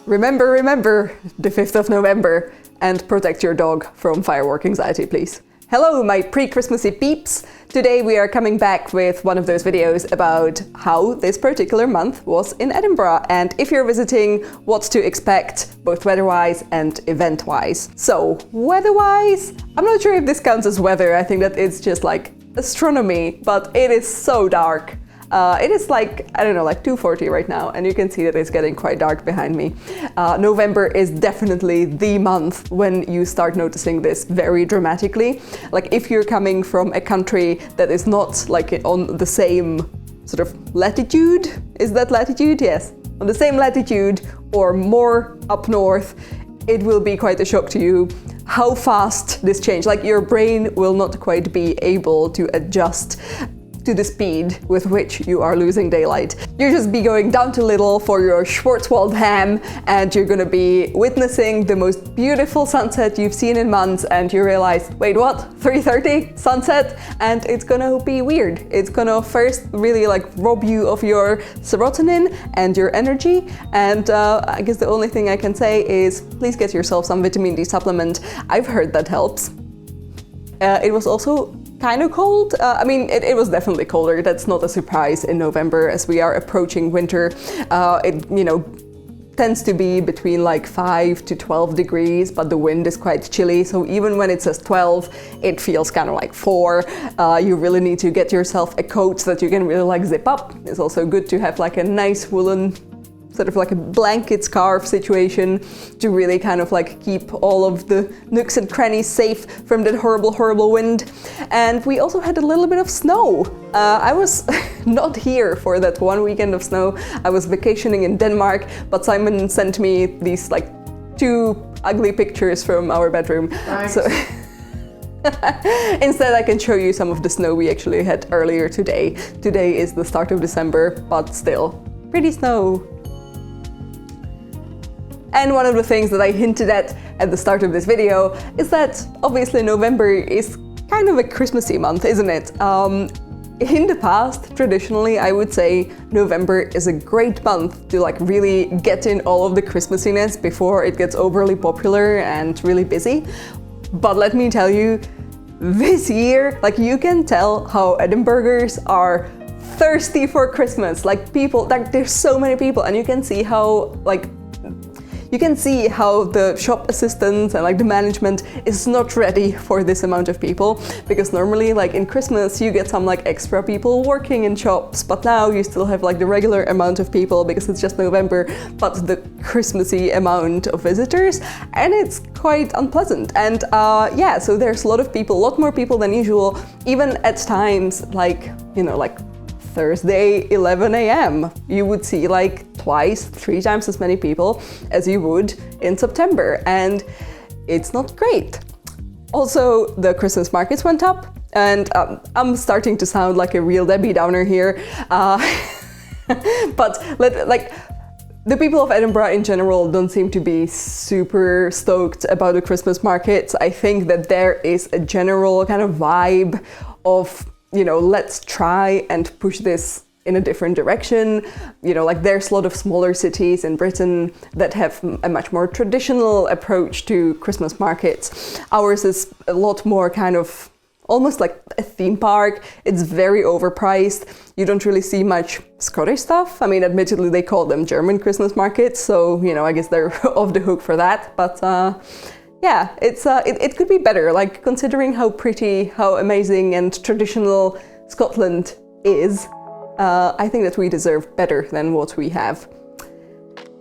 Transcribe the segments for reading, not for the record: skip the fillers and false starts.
remember the 5th of November and protect your dog from firework anxiety, please. Hello, my pre-Christmassy peeps! Today we are coming back with one of those videos about how this particular month was in Edinburgh, and if you're visiting, what to expect, both weather-wise and event-wise. So, weather-wise, I'm not sure if this counts as weather, I think that it's just like astronomy, but it is so dark. It is like, I don't know, like 2:40 right now, and you can see that it's getting quite dark behind me. November is definitely the month when you start noticing this very dramatically. Like if you're coming from a country that is not like on the same sort of latitude, is that latitude? Yes, on the same latitude or more up north, it will be quite a shock to you how fast this change, like your brain will not quite be able to adjust to the speed with which you are losing daylight. You'll just be going down to Lidl for your Schwarzwald ham, and you're gonna be witnessing the most beautiful sunset you've seen in months, and you realize, wait, what? 3:30 sunset? And it's gonna be weird. It's gonna first really like rob you of your serotonin and your energy, and I guess the only thing I can say is please get yourself some vitamin D supplement. I've heard that helps. It was also kind of cold. I mean, it was definitely colder. That's not a surprise in November as we are approaching winter. It, you know, tends to be between like 5 to 12 degrees, but the wind is quite chilly. So even when it says 12, it feels kind of like 4. You really need to get yourself a coat that you can really like zip up. It's also good to have like a nice woolen, sort of like a blanket scarf situation to really kind of like keep all of the nooks and crannies safe from that horrible wind. And we also had a little bit of snow. I was not here for that one weekend of snow. I was vacationing in Denmark, but Simon sent me these like 2 ugly pictures from our bedroom. Nice. So instead I can show you some of the snow we actually had earlier today. Today is the start of December, but still pretty snow. And one of the things that I hinted at the start of this video is that obviously November is kind of a Christmassy month, isn't it? In the past, traditionally, I would say November is a great month to like really get in all of the Christmassiness before it gets overly popular and really busy. But let me tell you, this year, like you can tell how Edinburghers are thirsty for Christmas. Like people, like there's so many people, and you can see how the shop assistants and like the management is not ready for this amount of people, because normally like in Christmas you get some like extra people working in shops, but now you still have like the regular amount of people because it's just November, but the Christmassy amount of visitors, and it's quite unpleasant. And yeah, so there's a lot of people, a lot more people than usual, even at times like, you know, like Thursday 11 a.m. you would see like twice, 3 times as many people as you would in September, and it's not great. Also, the Christmas markets went up, and I'm starting to sound like a real Debbie Downer here, but like the people of Edinburgh in general don't seem to be super stoked about the Christmas markets. I think that there is a general kind of vibe of, you know, let's try and push this in a different direction. You know, like there's a lot of smaller cities in Britain that have a much more traditional approach to Christmas markets. Ours is a lot more kind of almost like a theme park. It's very overpriced. You don't really see much Scottish stuff. I mean, admittedly, they call them German Christmas markets, so, you know, I guess they're off the hook for that. But yeah, it could be better, like considering how pretty, how amazing and traditional Scotland is. I think that we deserve better than what we have.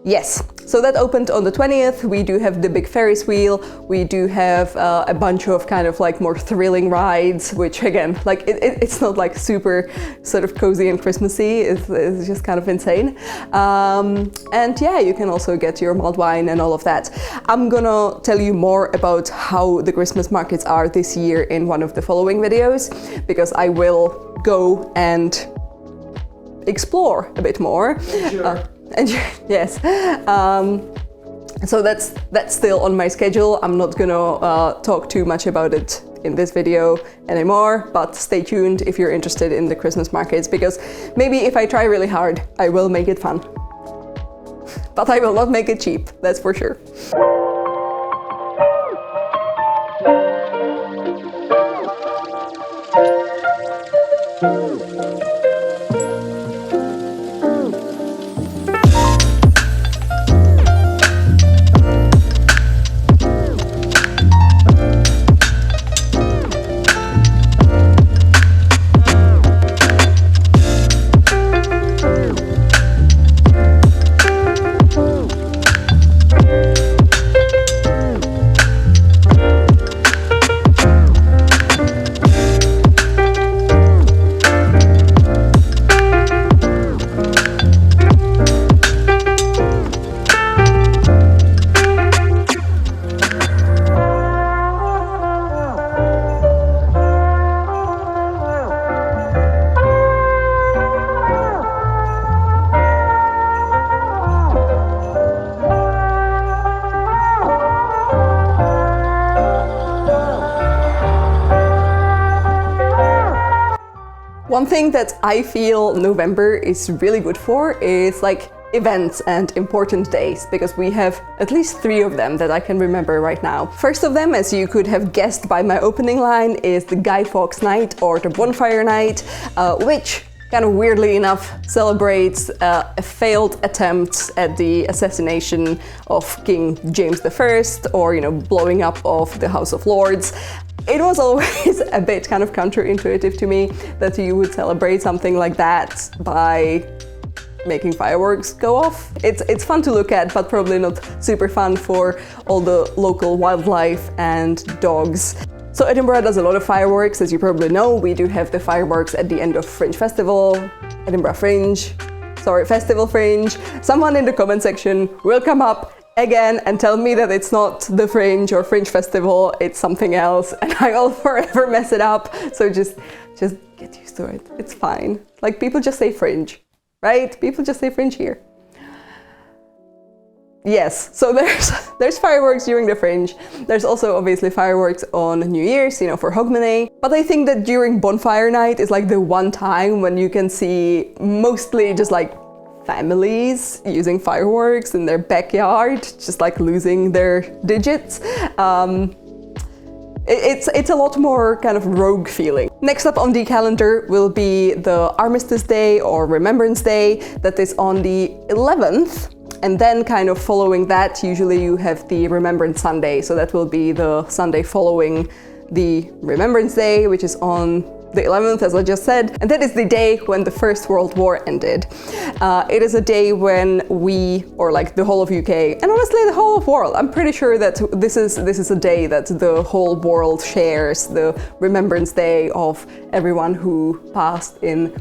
Yes, so that opened on the 20th. We do have the big Ferris wheel. We do have a bunch of kind of like more thrilling rides, which again, like it's not like super sort of cozy and Christmassy. It's just kind of insane. And yeah, you can also get your mulled wine and all of that. I'm gonna tell you more about how the Christmas markets are this year in one of the following videos, because I will go and explore a bit more. Sure. And yes, so that's still on my schedule. I'm not gonna talk too much about it in this video anymore, but stay tuned if you're interested in the Christmas markets, because maybe if I try really hard, I will make it fun. but I will not make it cheap, that's for sure. One thing that I feel November is really good for is like events and important days, because we have at least 3 of them that I can remember right now. First of them, as you could have guessed by my opening line, is the Guy Fawkes Night or the Bonfire Night, which kind of weirdly enough celebrates a failed attempt at the assassination of King James I, or, you know, blowing up of the House of Lords. It was always a bit kind of counterintuitive to me that you would celebrate something like that by making fireworks go off. It's fun to look at, but probably not super fun for all the local wildlife and dogs. So Edinburgh does a lot of fireworks, as you probably know. We do have the fireworks at the end of Fringe Festival, Edinburgh Fringe, Festival Fringe. Someone in the comment section will come up again and tell me that it's not the Fringe or Fringe Festival, it's something else, and I will forever mess it up. So just get used to it. It's fine. Like, people just say Fringe, right? People just say Fringe here. Yes, so there's fireworks during the Fringe. There's also obviously fireworks on New Year's, you know, for Hogmanay. But I think that during Bonfire Night is like the one time when you can see mostly just like families using fireworks in their backyard, just like losing their digits. It's a lot more kind of rogue feeling. Next up on the calendar will be the Armistice Day or Remembrance Day, that is on the 11th. And then kind of following that, usually you have the Remembrance Sunday. So that will be the Sunday following the Remembrance Day, which is on the 11th, as I just said. And that is the day when the First World War ended. It is a day when we, or like the whole of UK, and honestly the whole of world, I'm pretty sure that this is a day that the whole world shares, the Remembrance Day of everyone who passed in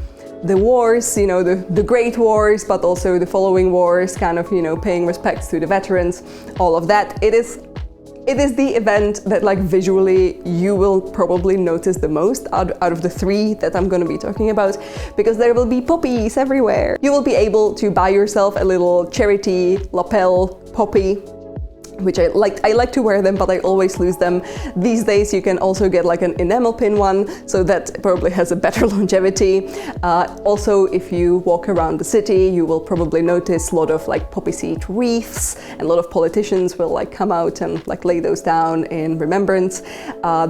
the wars, you know, the Great Wars, but also the following wars, kind of, you know, paying respects to the veterans, all of that. It is the event that, like, visually you will probably notice the most out of the 3 that I'm going to be talking about, because there will be poppies everywhere. You will be able to buy yourself a little charity lapel poppy, which I like to wear them, but I always lose them. These days you can also get like an enamel pin one, so that probably has a better longevity. Also, if you walk around the city, you will probably notice a lot of like poppy seed wreaths, and a lot of politicians will like come out and like lay those down in remembrance.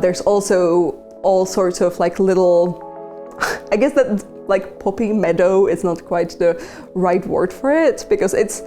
There's also all sorts of like little, I guess that like poppy meadow is not quite the right word for it, because it's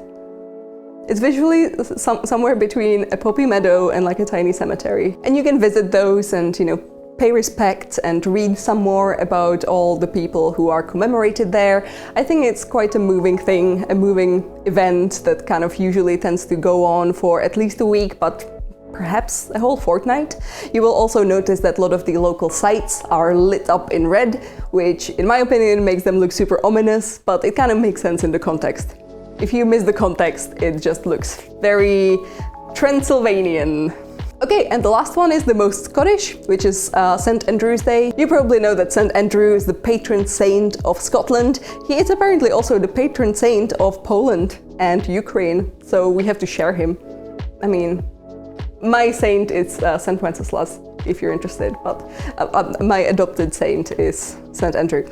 visually somewhere between a poppy meadow and like a tiny cemetery. And you can visit those and, you know, pay respect and read some more about all the people who are commemorated there. I think it's quite a moving thing, a moving event that kind of usually tends to go on for at least a week, but perhaps a whole fortnight. You will also notice that a lot of the local sites are lit up in red, which in my opinion makes them look super ominous, but it kind of makes sense in the context. If you miss the context, it just looks very Transylvanian. Okay, and the last one is the most Scottish, which is St. Andrew's Day. You probably know that St. Andrew is the patron saint of Scotland. He is apparently also the patron saint of Poland and Ukraine, so we have to share him. I mean, my saint is St. Wenceslas, if you're interested, but my adopted saint is St. Andrew.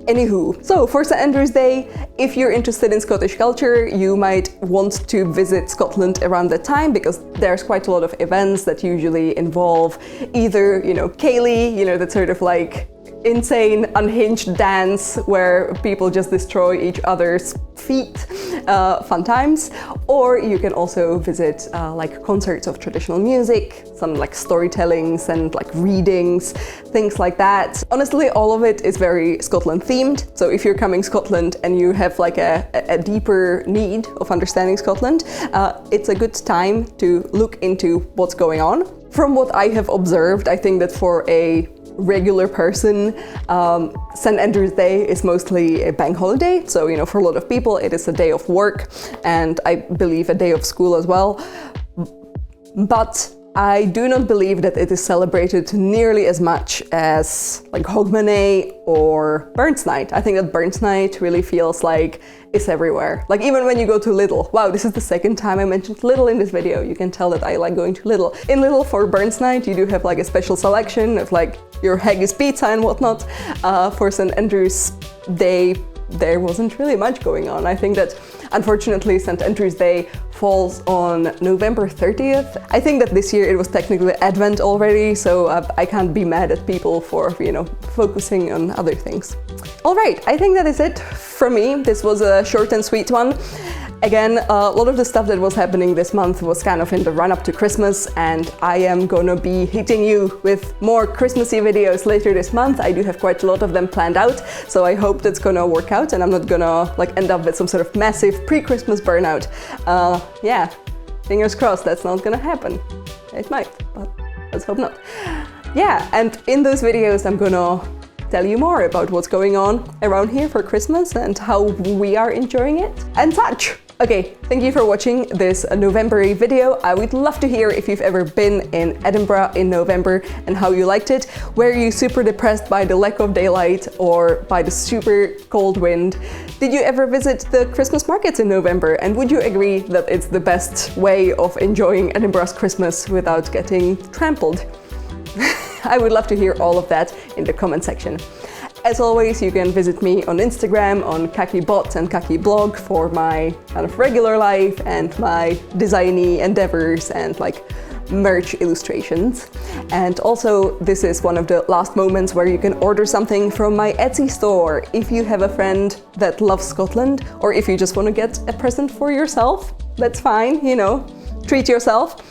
Anywho, so for St. Andrew's Day, if you're interested in Scottish culture, you might want to visit Scotland around that time because there's quite a lot of events that usually involve either, Ceilidh, that sort of like insane, unhinged dance where people just destroy each other's feet, fun times. Or you can also visit like concerts of traditional music, some like storytellings and like readings, things like that. Honestly, all of it is very Scotland themed. So if you're coming Scotland and you have like a deeper need of understanding Scotland, it's a good time to look into what's going on. From what I have observed, I think that for a regular person, St. Andrew's Day is mostly a bank holiday. So, for a lot of people, it is a day of work and I believe a day of school as well. But I do not believe that it is celebrated nearly as much as like Hogmanay or Burns Night. I think that Burns Night really feels like it's everywhere. Like even when you go to Lidl. Wow, this is the second time I mentioned Lidl in this video. You can tell that I like going to Lidl. In Lidl for Burns Night, you do have like a special selection of like your haggis pizza and whatnot. For St. Andrew's Day, there wasn't really much going on. I think that unfortunately St. Andrew's Day falls on November 30th. I think that this year it was technically Advent already, so I can't be mad at people for, focusing on other things. All right, I think that is it from me. This was a short and sweet one. Again, a lot of the stuff that was happening this month was kind of in the run-up to Christmas, and I am gonna be hitting you with more Christmassy videos later this month. I do have quite a lot of them planned out, so I hope that's gonna work out and I'm not gonna end up with some sort of massive pre-Christmas burnout. Yeah, fingers crossed that's not gonna happen. It might, but let's hope not. Yeah, and in those videos I'm gonna tell you more about what's going on around here for Christmas and how we are enjoying it and such. Okay, thank you for watching this November video. I would love to hear if you've ever been in Edinburgh in November and how you liked it. Were you super depressed by the lack of daylight or by the super cold wind? Did you ever visit the Christmas markets in November? And would you agree that it's the best way of enjoying Edinburgh's Christmas without getting trampled? I would love to hear all of that in the comment section. As always, you can visit me on Instagram on KakiBot and KakiBlog for my kind of regular life and my designy endeavors and like merch illustrations. And also, this is one of the last moments where you can order something from my Etsy store if you have a friend that loves Scotland, or if you just want to get a present for yourself. That's fine, treat yourself.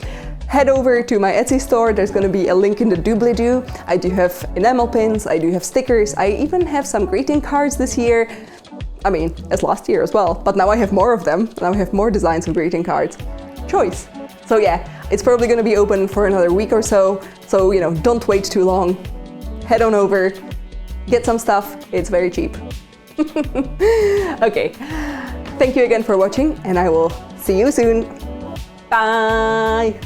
Head over to my Etsy store, there's going to be a link in the doobly-doo. I do have enamel pins, I do have stickers, I even have some greeting cards this year. I mean, as last year as well, but now I have more of them. Now I have more designs of greeting cards. Choice. So yeah, it's probably going to be open for another week or so, don't wait too long. Head on over, get some stuff, it's very cheap. Okay, thank you again for watching, and I will see you soon. Bye!